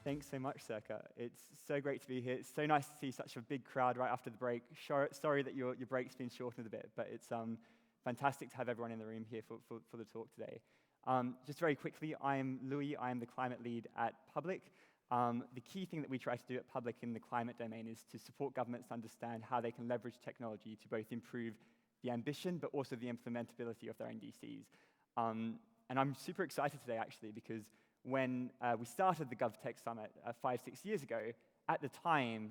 Thanks so much, Circa. It's so great to be here. It's so nice to see such a big crowd right after the break. Sorry that your break's been shortened a bit, but it's fantastic to have everyone in the room here for the talk today. Just very quickly, I'm Louis. I'm the climate lead at Public. The key thing that we try to do at Public in the climate domain is to support governments to understand how they can leverage technology to both improve the ambition, but also the implementability of their NDCs. And I'm super excited today, actually, because when we started the GovTech Summit 5-6 years ago, at the time,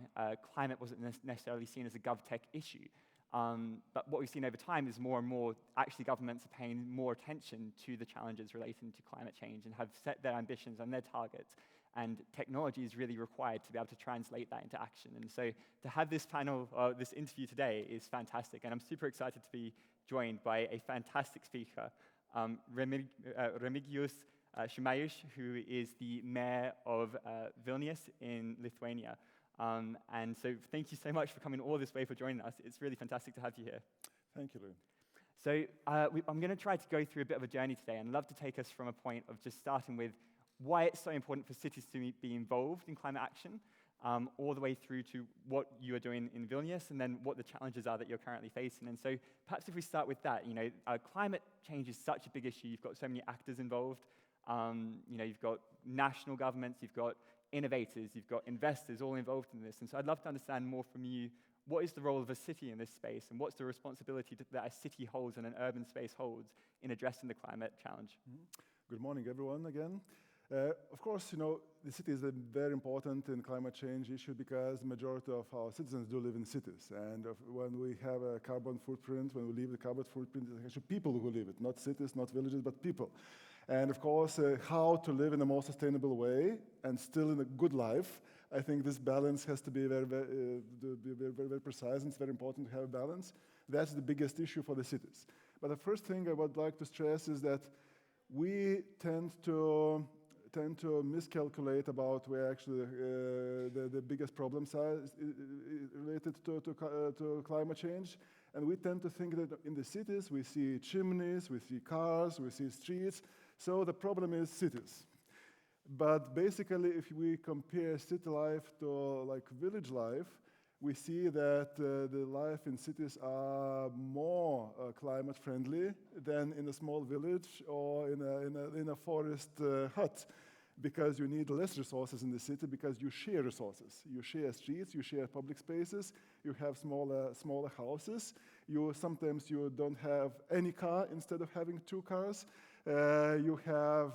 climate wasn't necessarily seen as a GovTech issue. But what we've seen over time is more and more, actually, governments are paying more attention to the challenges relating to climate change and have set their ambitions and their targets. And technology is really required to be able to translate that into action. And so to have this panel, this interview today is fantastic. And I'm super excited to be joined by a fantastic speaker, Remigijus Šimašius, who is the mayor of Vilnius in Lithuania. And so thank you so much for coming all this way for joining us. It's really fantastic to have you here. Thank you, Lou. So I'm going to try to go through a bit of a journey today, and I'd love to take us from a point of just starting with why it's so important for cities to be involved in climate action, all the way through to what you are doing in Vilnius, and then what the challenges are that you're currently facing. And so perhaps if we start with that, climate change is such a big issue. You've got so many actors involved. You've got national governments, you've got innovators, you've got investors all involved in this. And so I'd love to understand more from you, what is the role of a city in this space, and what's the responsibility that a city holds and an urban space holds in addressing the climate challenge? Good morning, everyone, again. Of course, the city is very important in climate change issue because the majority of our citizens do live in cities. And when we have a carbon footprint, when we leave the carbon footprint, it's actually people who live it, not cities, not villages, but people. And of course, how to live in a more sustainable way and still in a good life. I think this balance has to be very precise, and it's very important to have a balance. That's the biggest issue for the cities. But the first thing I would like to stress is that we tend to miscalculate about where actually the biggest problems are related to climate change. And we tend to think that in the cities, we see chimneys, we see cars, we see streets. So the problem is cities. But basically, if we compare city life to village life, we see that the life in cities are more climate friendly than in a small village or in a forest hut, because you need less resources in the city because you share resources. You share streets, you share public spaces, you have smaller houses. Sometimes you don't have any car instead of having 2 cars. You have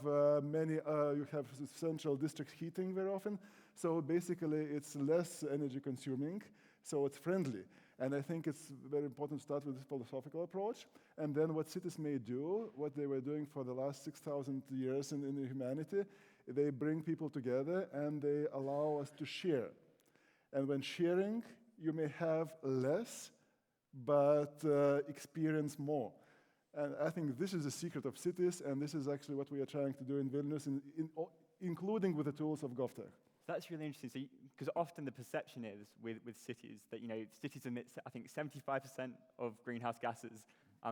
central district heating very often. So basically, it's less energy consuming, so it's friendly. And I think it's very important to start with this philosophical approach. And then what cities may do, what they were doing for the last 6,000 years in humanity, they bring people together and they allow us to share. And when sharing, you may have less, but experience more. And I think this is the secret of cities, and this is actually what we are trying to do in Vilnius, including with the tools of GovTech. That's really interesting, because often the perception is with cities that cities emit, I think, 75% of greenhouse gases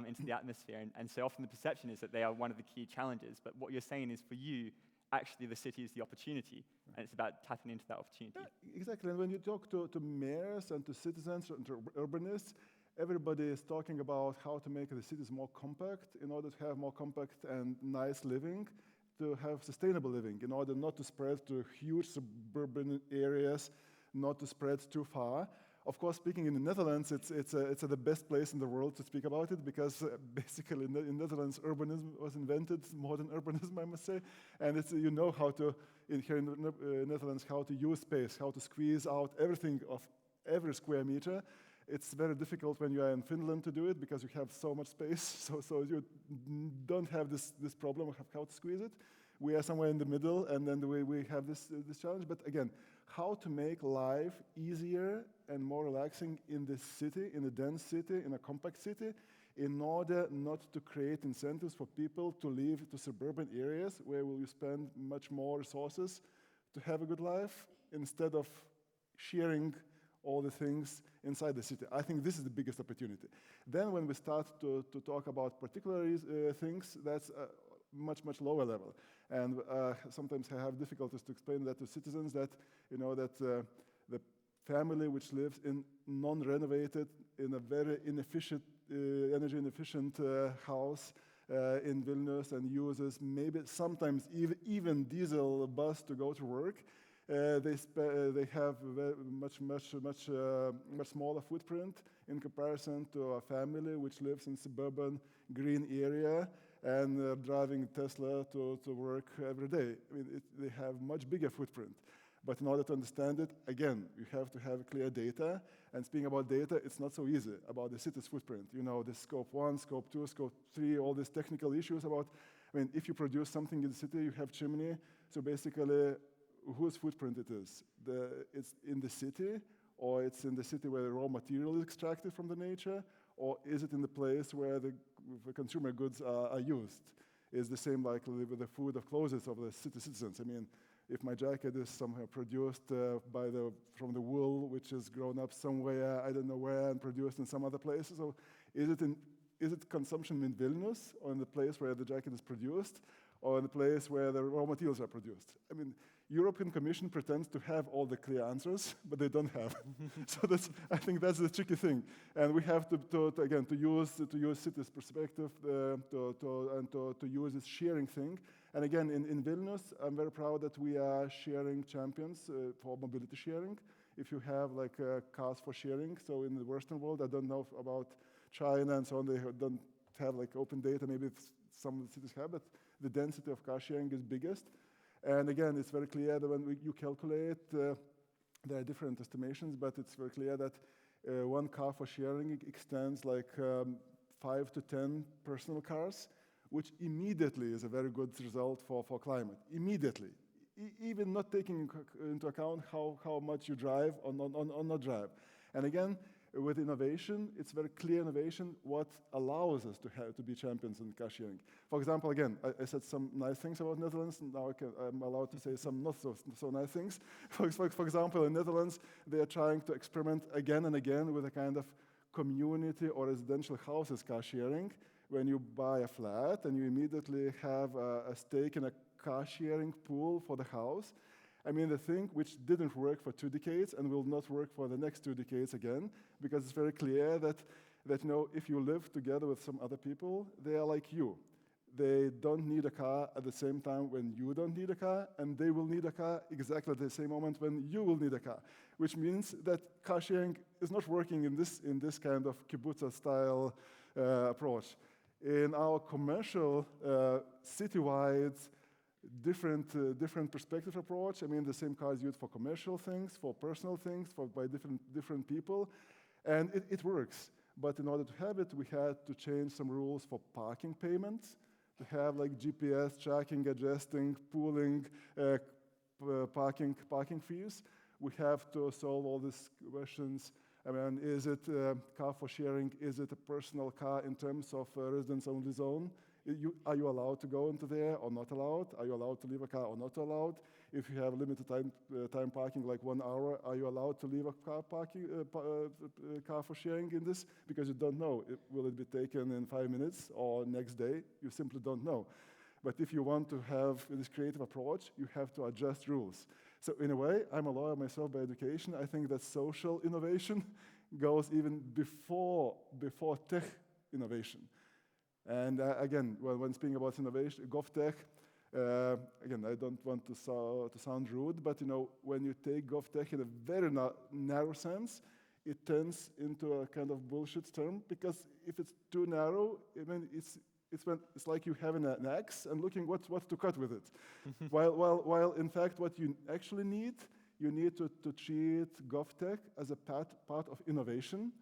into the atmosphere, and so often the perception is that they are one of the key challenges. But what you're saying is, for you, actually the city is the opportunity, and it's about tapping into that opportunity. Yeah, exactly. And when you talk to mayors and to citizens and to urbanists, everybody is talking about how to make the cities more compact in order to have more compact and nice living, to have sustainable living, in order not to spread to huge suburban areas, not to spread too far. Of course, speaking in the Netherlands, it's the best place in the world to speak about it, because basically in Netherlands, urbanism was invented, modern urbanism, I must say. And it's, how to, here in the Netherlands, how to use space, how to squeeze out everything of every square meter. It's very difficult when you are in Finland to do it, because you have so much space, so you don't have this problem of how to squeeze it. We are somewhere in the middle, and then we have this challenge. But again, how to make life easier and more relaxing in this city, in a dense city, in a compact city, in order not to create incentives for people to leave to suburban areas where will you spend much more resources to have a good life, instead of sharing all the things inside the city. I think this is the biggest opportunity. Then when we start to talk about particular things, that's much lower level. And sometimes I have difficulties to explain that to citizens that, the family which lives in non-renovated, in a very inefficient, energy inefficient house in Vilnius and uses maybe sometimes even diesel bus to go to work, they have much smaller footprint in comparison to a family which lives in suburban green area and driving Tesla to work every day. I mean, they have much bigger footprint. But in order to understand it, again, you have to have clear data. And speaking about data, it's not so easy about the city's footprint. The scope 1, scope 2, scope 3, all these technical issues about, if you produce something in the city, you have chimney. So basically, whose footprint it is? It's in the city, or it's in the city where the raw material is extracted from the nature, or is it in the place where the consumer goods are used? It's the same like with the food or clothes of the city citizens. If my jacket is somehow produced from the wool, which is grown up somewhere, I don't know where, and produced in some other places, so is it consumption in Vilnius, or in the place where the jacket is produced, or in the place where the raw materials are produced? European Commission pretends to have all the clear answers, but they don't have. So I think that's the tricky thing, and we have to use city's perspective to use this sharing thing. And again, in Vilnius, I'm very proud that we are sharing champions for mobility sharing. If you have cars for sharing, so in the Western world, I don't know about China and so on, they don't have open data. Maybe some cities have, but the density of car sharing is biggest. And again, it's very clear that when you calculate, there are different estimations, but it's very clear that one car for sharing extends 5 to 10 personal cars, which immediately is a very good result for climate. Immediately. Even not taking into account how much you drive or not drive. And again, with innovation, it's very clear innovation what allows us to be champions in car sharing. For example, again, I said some nice things about Netherlands, and now I'm allowed to say some not so nice things. For example, in Netherlands, they are trying to experiment again and again with a kind of community or residential houses car sharing, when you buy a flat and you immediately have a stake in a car sharing pool for the house. The thing which didn't work for 2 decades and will not work for the next 2 decades again, because it's very clear that if you live together with some other people, they are like you. They don't need a car at the same time when you don't need a car, and they will need a car exactly at the same moment when you will need a car, which means that car sharing is not working in this kind of kibbutz-style approach. In our commercial, citywide, different perspective approach. The same car is used for commercial things, for personal things, by different people, and it works. But in order to have it, we had to change some rules for parking payments, to have GPS tracking, adjusting, pooling, parking fees. We have to solve all these questions. Is it car for sharing? Is it a personal car in terms of residence-only zone? Are you allowed to go into there or not allowed? Are you allowed to leave a car or not allowed? If you have limited time parking, 1 hour, are you allowed to leave a car for sharing in this? Because you don't know, will it be taken in 5 minutes or next day? You simply don't know. But if you want to have this creative approach, you have to adjust rules. So in a way, I'm a lawyer myself by education. I think that social innovation goes even before tech innovation. And again, when speaking about innovation, GovTech, again, I don't want to sound rude, but when you take GovTech in a very narrow sense, it turns into a kind of bullshit term, because if it's too narrow, it's like you having an axe and looking what to cut with it. while in fact what you actually need, you need to treat GovTech as a part of innovation,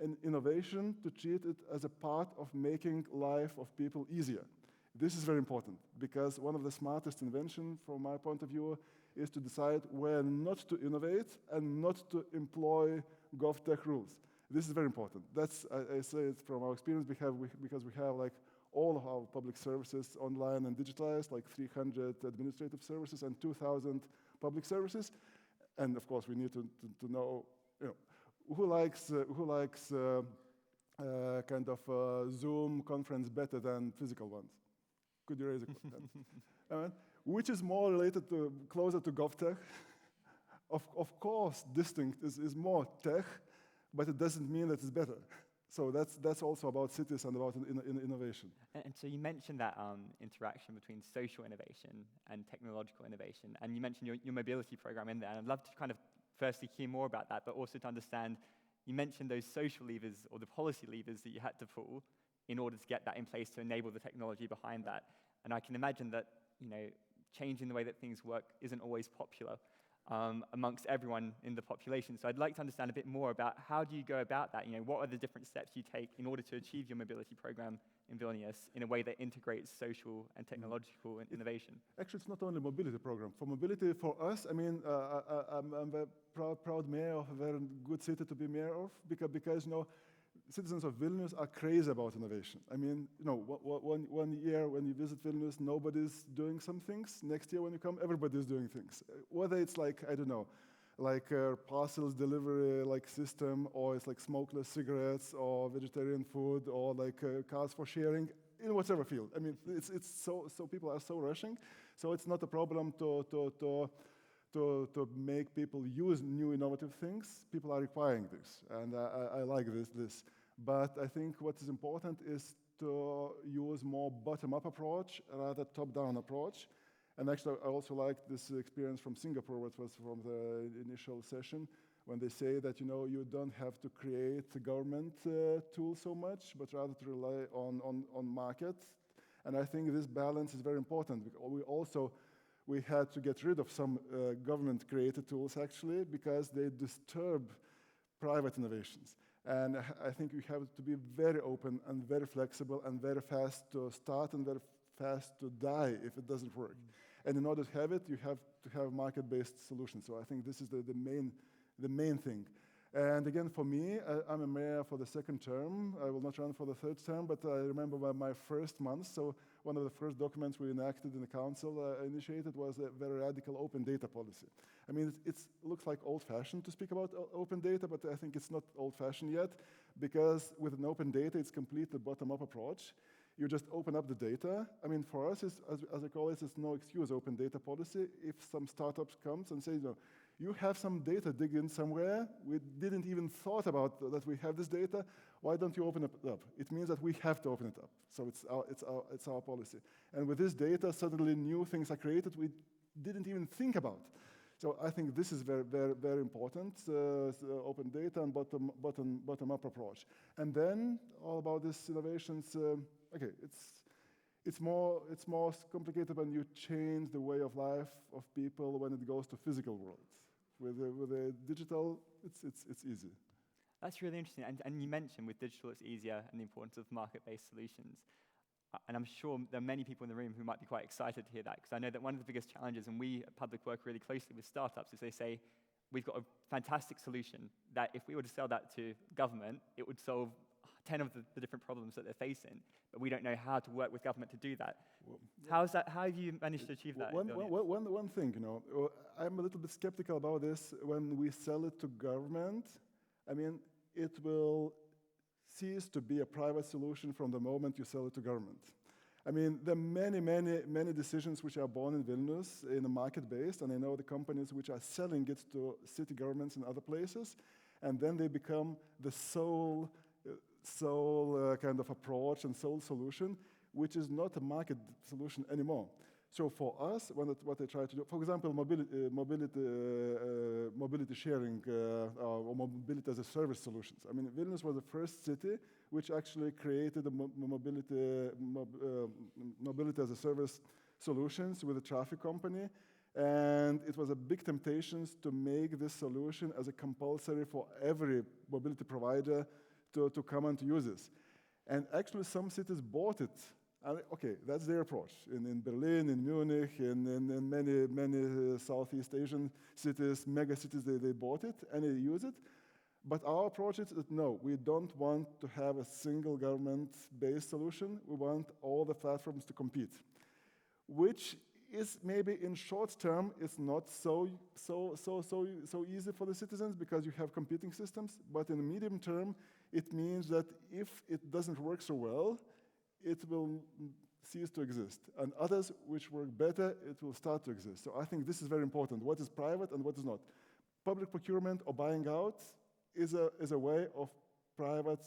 and innovation to treat it as a part of making life of people easier. This is very important, because one of the smartest inventions from my point of view is to decide where not to innovate and not to employ GovTech rules. This is very important. That's, I say it from our experience, because we have all of our public services online and digitalized, 300 administrative services and 2,000 public services. And of course, we need to know, who likes kind of Zoom conference better than physical ones? Could you raise a hand? which is more related to, closer to GovTech. Of course, distinct is more tech, but it doesn't mean that it's better. So that's also about cities and about innovation. And so you mentioned that interaction between social innovation and technological innovation, and you mentioned your mobility program in there, and I'd love to kind of firstly hear more about that, but also to understand, you mentioned those social levers or the policy levers that you had to pull in order to get that in place to enable the technology behind that. And I can imagine that, changing the way that things work isn't always popular amongst everyone in the population. So I'd like to understand a bit more about how do you go about that? What are the different steps you take in order to achieve your mobility program in Vilnius in a way that integrates social and technological innovation? Actually, it's not only a mobility program. For mobility, for us, I'm a proud mayor of a very good city to be mayor of, because citizens of Vilnius are crazy about innovation. One year when you visit Vilnius, nobody's doing some things. Next year when you come, everybody's doing things. Whether it's like, I don't know, like a parcels delivery system, or it's like smokeless cigarettes, or vegetarian food, or like cars for sharing, in whatever field. It's so people are so rushing. So it's not a problem to make people use new innovative things. People are requiring this, and I like this. But I think what is important is to use more bottom-up approach rather top-down approach. And actually, I also like this experience from Singapore, which was from the initial session, when they say that you don't have to create a government tool so much, but rather to rely on market. And I think this balance is very important. We had to get rid of some government-created tools, actually, because they disturb private innovations. And I think we have to be very open and very flexible and very fast to start and very fast to die if it doesn't work. And in order to have it, you have to have market-based solutions. So I think this is the main thing. And again, for me, I'm a mayor for the second term. I will not run for the third term, but I remember my first month. So one of the first documents we enacted in the council initiated was a very radical open data policy. It looks like old-fashioned to speak about open data, but I think it's not old-fashioned yet, because with an open data, it's completely bottom-up approach. You just open up the data. For us, as I call it, it's no excuse open data policy. If some startups comes and says, you have some data dig in somewhere, we didn't even thought about that we have this data, why don't you open it up? It means that we have to open it up. So it's our policy. And with this data, suddenly new things are created we didn't even think about. So I think this is very, very, very important, open data and bottom-up approach. And then all about these innovations, it's more complicated when you change the way of life of people when it goes to physical world. With a digital, it's easy. That's really interesting. And you mentioned with digital it's easier and the importance of market-based solutions. And I'm sure there are many people in the room who might be quite excited to hear that, because I know that one of the biggest challenges, and we at Public work really closely with startups, is they say, we've got a fantastic solution that if we were to sell that to government, it would solve 10 of the different problems that they're facing, but we don't know how to work with government to do that. How have you managed to achieve that? One thing, I'm a little bit skeptical about this. When we sell it to government, it will cease to be a private solution from the moment you sell it to government. There are many decisions which are born in Vilnius in a market-based, and I know the companies which are selling it to city governments in other places, and then they become the sole kind of approach and sole solution, which is not a market solution anymore. So for us, what I try to do, for example, mobility sharing or mobility as a service solutions. Vilnius was the first city which actually created a mobility as a service solutions with a traffic company. And it was a big temptation to make this solution as a compulsory for every mobility provider to come and to use this. And actually some cities bought it. And okay, that's their approach. In Berlin, in Munich, in many Southeast Asian cities, mega cities, they bought it and they use it. But our approach is that no, we don't want to have a single government-based solution. We want all the platforms to compete, which is maybe in short term, it's not so easy for the citizens because you have competing systems. But in the medium term, it means that if it doesn't work so well, it will cease to exist, and others which work better, it will start to exist. So I think this is very important, what is private and what is not. Public procurement or buying out is a way of private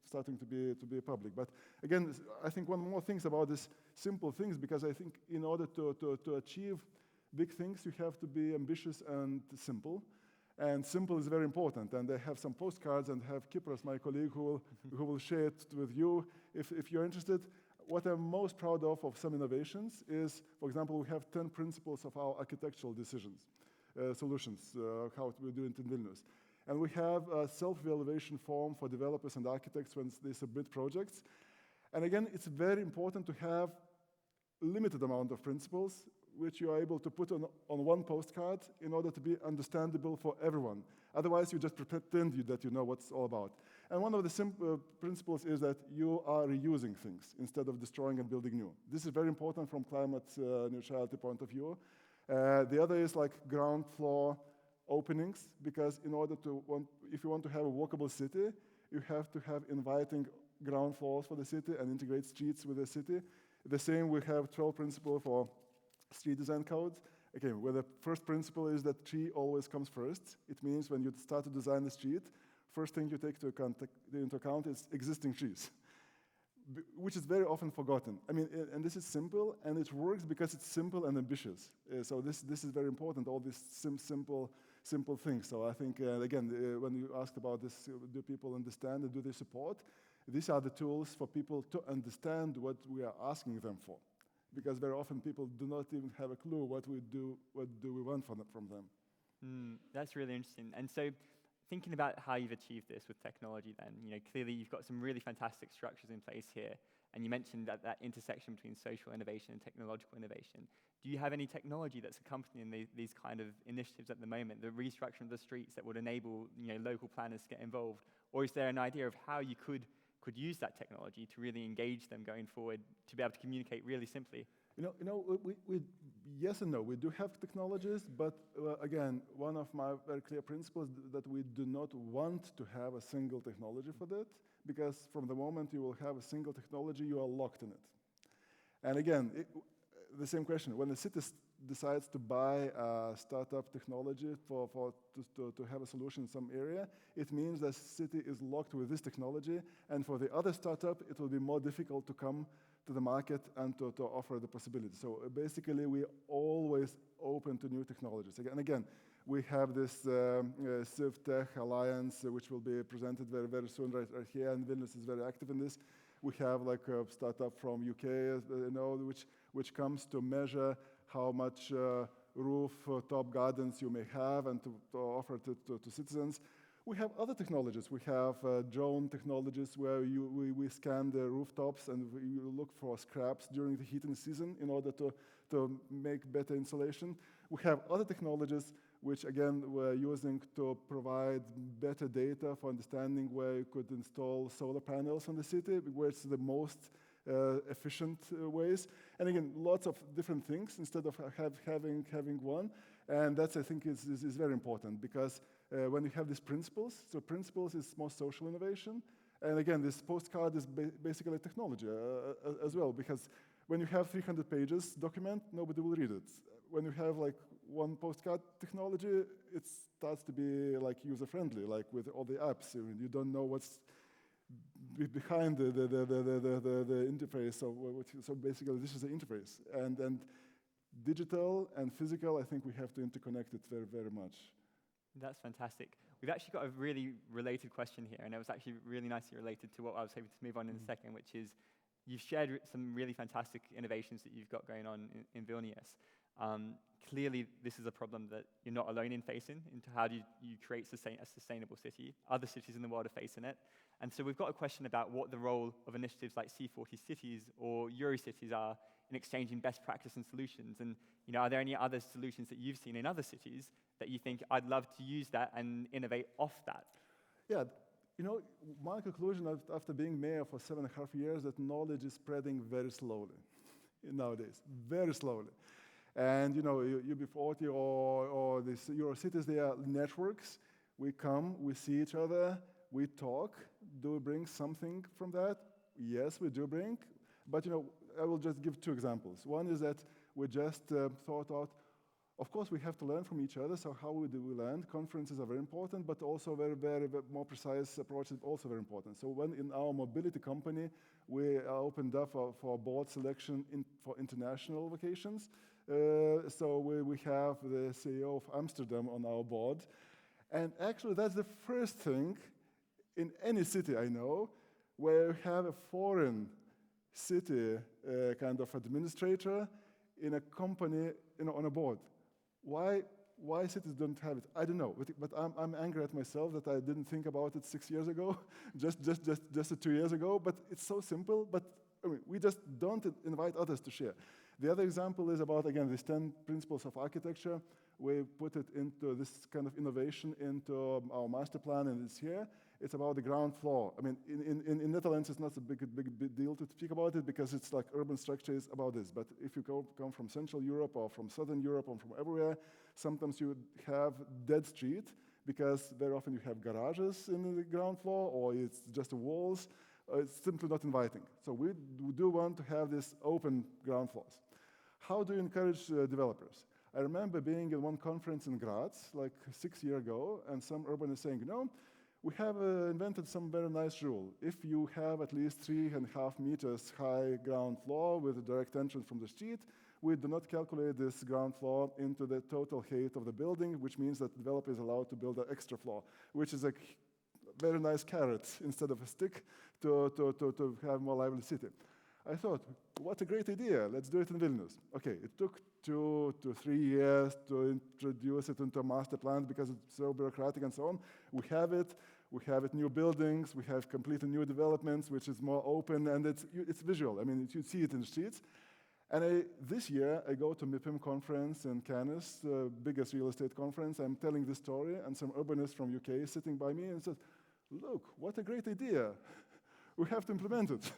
starting to be public. But again, I think one more thing about these simple things, because I think in order to achieve big things, you have to be ambitious and simple. And simple is very important. And I have some postcards and have Kipras, my colleague, who will share it with you if you're interested. What I'm most proud of some innovations is, for example, we have 10 principles of our architectural solutions, how we do it in Vilnius. And we have a self-evaluation form for developers and architects when they submit projects. And again, it's very important to have limited amount of principles which you are able to put on one postcard in order to be understandable for everyone. Otherwise, you just pretend that you know what it's all about. And one of the simple principles is that you are reusing things instead of destroying and building new. This is very important from climate neutrality point of view. The other is like ground floor openings, because if you want to have a walkable city, you have to have inviting ground floors for the city and integrate streets with the city. The same, we have 12 principles for street design codes. Okay, where the first principle is that tree always comes first. It means when you start to design the street, first thing you take into account is existing trees, which is very often forgotten. I mean, and this is simple, and it works because it's simple and ambitious. So this is very important, all these simple things. So I think, again, when you asked about this, do people understand and do they support? These are the tools for people to understand what we are asking them for. Because very often people do not even have a clue what do we want from them. That's really interesting. And so thinking about how you've achieved this with technology then, clearly you've got some really fantastic structures in place here. And you mentioned that intersection between social innovation and technological innovation. Do you have any technology that's accompanying these kind of initiatives at the moment, the restructuring of the streets that would enable local planners to get involved? Or is there an idea of how you could use that technology to really engage them going forward, to be able to communicate really simply? We yes and no. We do have technologies, but again, one of my very clear principles that we do not want to have a single technology for that, because from the moment you will have a single technology, you are locked in it. And again, the same question, when the city decides to buy a startup technology to have a solution in some area, it means the city is locked with this technology, and for the other startup, it will be more difficult to come to the market and to offer the possibility. So basically, we always open to new technologies. Again, we have this CivTech Alliance, which will be presented very, very soon right here, and Vilnius is very active in this. We have like a startup from UK, which comes to measure how much rooftop gardens you may have and to offer to citizens. We have other technologies. We have drone technologies where we scan the rooftops and you look for scraps during the heating season in order to make better insulation. We have other technologies which, again, we're using to provide better data for understanding where you could install solar panels on the city, where it's the most efficient ways. And again, lots of different things instead of having one. And that's, I think, is very important, because when you have these principles, so principles is more social innovation. And again, this postcard is basically technology as well, because when you have 300 pages document, nobody will read it. When you have like one postcard technology, it starts to be like user-friendly, like with all the apps. You don't know what's behind the interface. So basically, this is the interface. And digital and physical, I think we have to interconnect it very, very much. That's fantastic. We've actually got a really related question here, and it was actually really nicely related to what I was hoping to move on in a second, which is you've shared some really fantastic innovations that you've got going on in Vilnius. Clearly, this is a problem that you're not alone in facing, into how do you create a sustainable city. Other cities in the world are facing it. And so we've got a question about what the role of initiatives like C40 Cities or Eurocities are in exchanging best practice and solutions. And are there any other solutions that you've seen in other cities that you think, I'd love to use that and innovate off that? Yeah, my conclusion after being mayor for 7.5 years, that knowledge is spreading very slowly nowadays, very slowly. And UB40 or these Eurocities, they are networks. We come, we see each other, we talk. Do we bring something from that? Yes, we do bring. But I will just give two examples. One is that we just thought out, of course, we have to learn from each other, so how do we learn? Conferences are very important, but also very more precise approach is also very important. So when in our mobility company, we opened up for board selection for international vacations. So we have the CEO of Amsterdam on our board. And actually, that's the first thing in any city I know where you have a foreign city kind of administrator in a company, on a board. Why cities don't have it? I don't know, but I'm angry at myself that I didn't think about it 6 years ago, just 2 years ago. But it's so simple. But I mean, we just don't invite others to share. The other example is about, again, these 10 principles of architecture. We put it into this kind of innovation into our master plan, and it's here. It's about the ground floor. I mean, in Netherlands, it's not a big deal to speak about it because it's like urban structure is about this. But if you come from Central Europe or from Southern Europe or from everywhere, sometimes you have dead street because very often you have garages in the ground floor or it's just walls. It's simply not inviting. So we do want to have these open ground floors. How do you encourage developers? I remember being in one conference in Graz like 6 years ago, and some urbanists saying, we have invented some very nice rule. If you have at least 3.5 meters high ground floor with a direct entrance from the street, we do not calculate this ground floor into the total height of the building, which means that the developer is allowed to build an extra floor, which is a very nice carrot instead of a stick to have more lively city. I thought, what a great idea. Let's do it in Vilnius. Okay, it took 2 to 3 years to introduce it into a master plan because it's so bureaucratic and so on. We have it new buildings, we have completely new developments, which is more open, and it's visual. I mean, you see it in the streets. And this year, I go to MIPIM conference in Cannes, the biggest real estate conference. I'm telling this story, and some urbanists from UK is sitting by me and says, look, what a great idea. We have to implement it.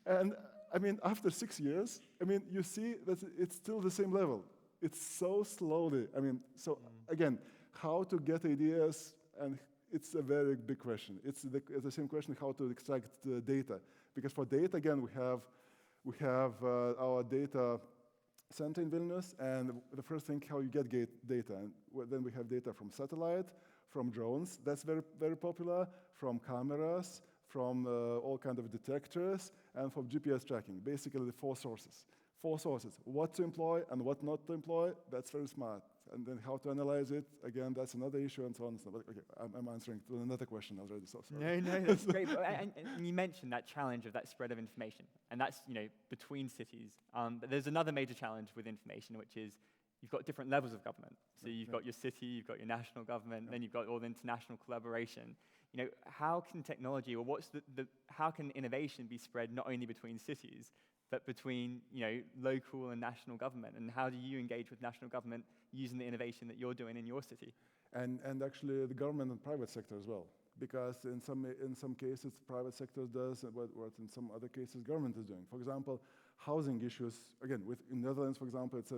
And I mean, after 6 years, I mean, you see that it's still the same level. It's so slowly. I mean, so again, how to get ideas, and it's a very big question. It's the same question, how to extract the data. Because for data, again, we have our data center in Vilnius, and the first thing, how you get data. And then we have data from satellite, from drones, that's very, very popular, from cameras, from all kinds of detectors, and from GPS tracking. Basically, the 4 sources. 4 sources. What to employ and what not to employ, that's very smart. And then how to analyze it, again, that's another issue, and so on and so on. Okay, I'm answering to another question already, so sorry. No, that's great. And you mentioned that challenge of that spread of information, and that's, between cities. But there's another major challenge with information, which is you've got different levels of government. So you've got your city, you've got your national government, then you've got all the international collaboration. How can technology, or how can innovation be spread not only between cities, but between, local and national government? And how do you engage with national government using the innovation that you're doing in your city? And actually the government and private sector as well. Because in some cases, private sector does what in some other cases government is doing. For example, housing issues, again, in Netherlands, for example, it's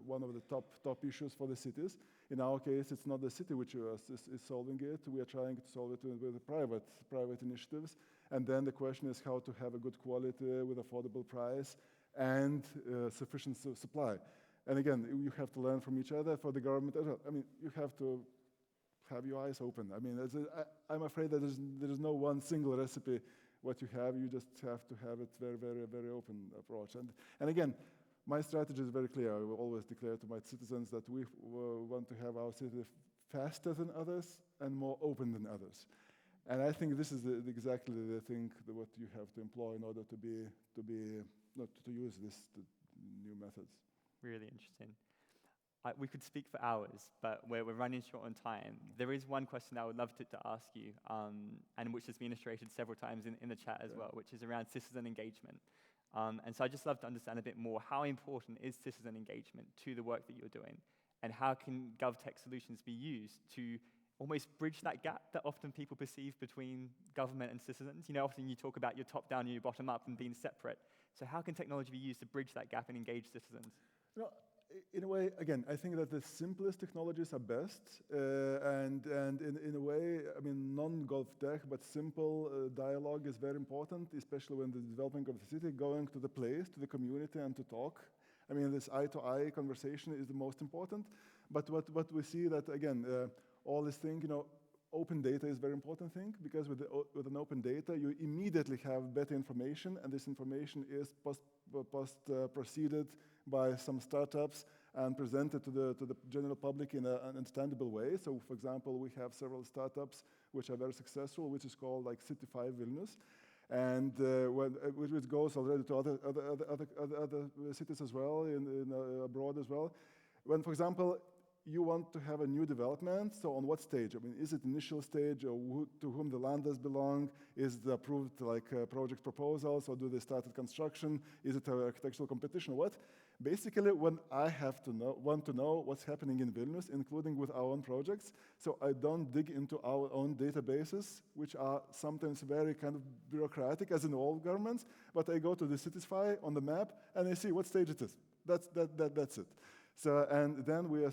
one of the top issues for the cities. In our case, it's not the city which is solving it. We are trying to solve it with private initiatives. And then the question is how to have a good quality with affordable price and sufficient supply. And again, you have to learn from each other. For the government as well, I mean, you have to have your eyes open. I mean, I'm afraid that there is no one single recipe. What you have, you just have to have it very, very, very open approach. And again, my strategy is very clear. I will always declare to my citizens that we want to have our city faster than others and more open than others. And I think this is exactly the thing that what you have to employ in order to use this new methods. Really interesting. We could speak for hours, but we're running short on time. There is one question I would love to ask you, and which has been illustrated several times in the chat as well, which is around citizen engagement. And so I'd just love to understand a bit more, how important is citizen engagement to the work that you're doing? And how can GovTech solutions be used to almost bridge that gap that often people perceive between government and citizens? Often you talk about your top-down and your bottom-up and being separate. So how can technology be used to bridge that gap and engage citizens? in a way, again, I think that the simplest technologies are best, and in a way, I mean, non-golf tech, but simple dialogue is very important, especially when the development of the city, going to the place, to the community, and to talk. I mean, this eye-to-eye conversation is the most important. But what we see that, again, all this thing, open data is a very important thing, because with an open data, you immediately have better information, and this information is proceeded by some startups and presented to the general public in an understandable way. So, for example, we have several startups which are very successful, which is called like City 5 Vilnius, and which goes already to other cities as well, abroad as well. When, for example, you want to have a new development, so on what stage? I mean, is it initial stage, or to whom the land does belong? Is it approved like project proposals, or do they start at construction? Is it an architectural competition, or what? Basically, when I want to know what's happening in Vilnius, including with our own projects, so I don't dig into our own databases, which are sometimes very kind of bureaucratic, as in all governments, but I go to the Cities.fi on the map, and I see what stage it is. That's it. So, and then we are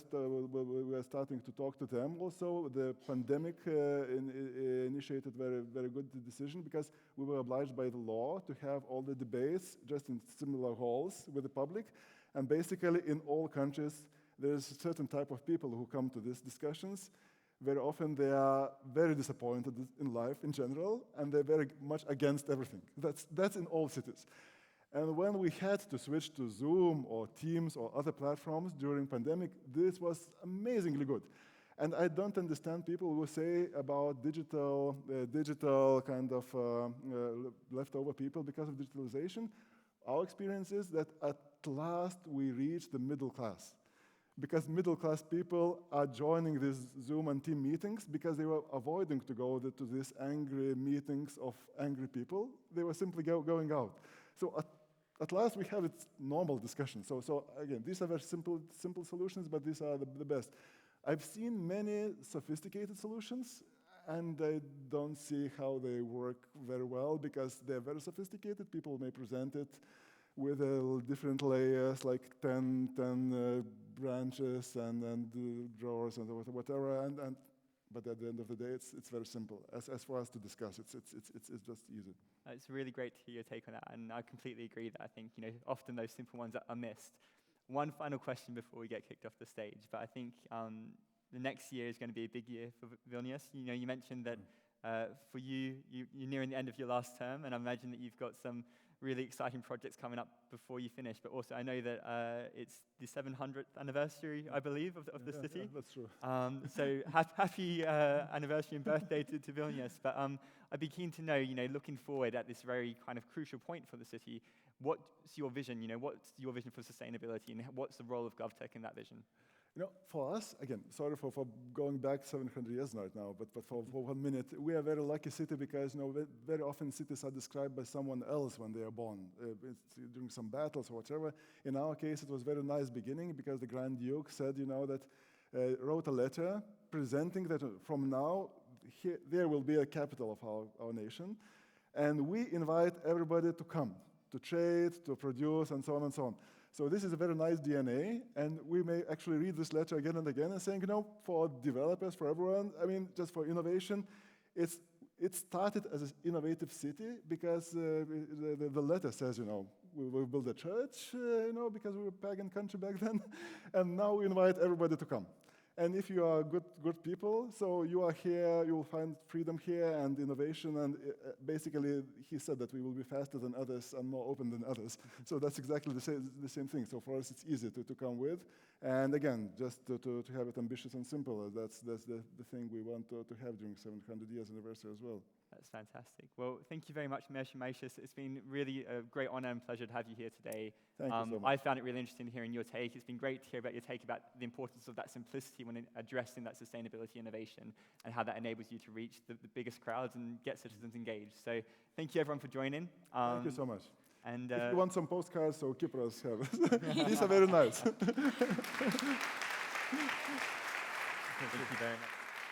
starting to talk to them. Also, the pandemic initiated very good decision, because we were obliged by the law to have all the debates just in similar halls with the public. And basically, in all countries, there's a certain type of people who come to these discussions. Very often, they are very disappointed in life in general, and they're very much against everything. That's in all cities. And when we had to switch to Zoom or Teams or other platforms during pandemic, this was amazingly good. And I don't understand people who say about digital kind of leftover people because of digitalization. Our experience is that at last we reached the middle class. Because middle class people are joining these Zoom and Team meetings because they were avoiding to go to these angry meetings of angry people. They were simply going out. So at last we have its normal discussion. So again, these are very simple solutions, but these are the best. I've seen many sophisticated solutions, and I don't see how they work very well, because they're very sophisticated. People may present it with different layers, like 10 branches and drawers and whatever, but at the end of the day, it's very simple. As for us to discuss, it's just easy. It's really great to hear your take on that, and I completely agree that I think often those simple ones are missed. One final question before we get kicked off the stage, but I think the next year is going to be a big year for Vilnius. You mentioned that for you're nearing the end of your last term, and I imagine that you've got some really exciting projects coming up before you finish, but also I know that it's the 700th anniversary, I believe, of the city. Yeah, that's true. So happy anniversary and birthday to Vilnius. But I'd be keen to know, looking forward at this very kind of crucial point for the city, what's your vision? What's your vision for sustainability, and what's the role of GovTech in that vision? For us, again, sorry for going back 700 years right now, but for 1 minute, we are a very lucky city, because very often cities are described by someone else when they are born, during some battles or whatever. In our case, it was a very nice beginning, because the Grand Duke said, that wrote a letter presenting that from now, there will be a capital of our nation, and we invite everybody to come, to trade, to produce, and so on and so on. So this is a very nice DNA, and we may actually read this letter again and again and saying, for developers, for everyone, I mean, just for innovation, it started as an innovative city, because the letter says, we will build a church, because we were a pagan country back then, and now we invite everybody to come. And if you are good people, so you are here, you will find freedom here and innovation. And basically, he said that we will be faster than others and more open than others. So that's exactly the same thing. So for us, it's easy to come with. And again, just to have it ambitious and simple. That's the thing we want to have during 700 years anniversary as well. That's fantastic. Well, thank you very much, Remigijus Šimašius. It's been really a great honor and pleasure to have you here today. Thank you so much. I found it really interesting hearing your take. It's been great to hear about your take about the importance of that simplicity when addressing that sustainability innovation, and how that enables you to reach the biggest crowds and get citizens engaged. So thank you, everyone, for joining. Thank you so much. And if you want some postcards, so Kypros have. These are very nice. Thank you very much.